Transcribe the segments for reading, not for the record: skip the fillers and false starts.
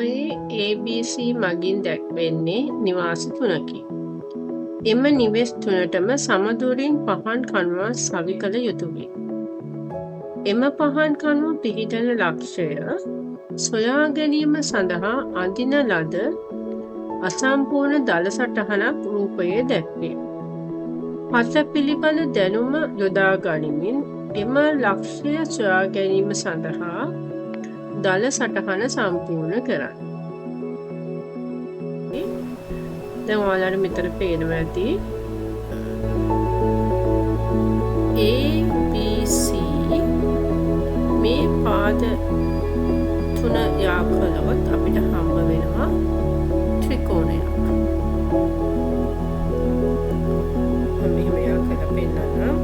රූපයේ ABC මගින් දැක්වෙන්නේ නිවාස තුනකි. එම නිවෙස් තුනටම සමදුරින් පහන් කණුවක් සවි කළ යුතුය. එම පහන් කණුව පිහිටන ලක්ෂය සොයා ගැනීම සඳහා අඳින ලද අසම්පූර්ණ දළ සටහනක් රූපයේ දැක්වේ. පත පිළිබඳ දැනුම යොදා ගනිමින් එම ලක්ෂය සොයා ගැනීම සඳහා දළ සටහන සම්පූර්ණ කරන්න. දැන් ඔයාලට මෙතන පේනවා ඇති ABC මේ පාද තුන යා කළොත් අපිට හම්බ වෙනවා ත්‍රිකෝණයක්. මෙහෙම යා කරලා පෙන්නන්න.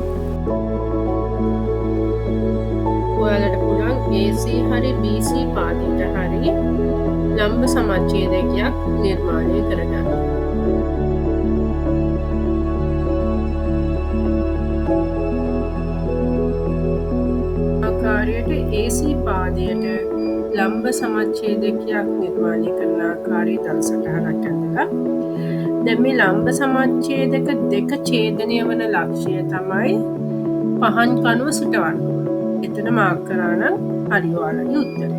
ඔයාලට පුළුවන් AC හරි BC පාදයට හරි ලම්බ සමච්ඡේදයක් නිර්මාණය කරගන්න. ආකාරයට AC පාදයට ලම්බ සමච්ඡේදයක් නිර්මාණය කරන ආකාරයේ දළ සටහනක් ඇඳලා දැන් මේ ලම්බ සමච්ඡේදක දෙක ඡේදනය වන ලක්ෂය තමයි පහන් කණුව සිටවන්න. එතන මාක් කරා නම් හරි ඔයාලගේ උත්තරය.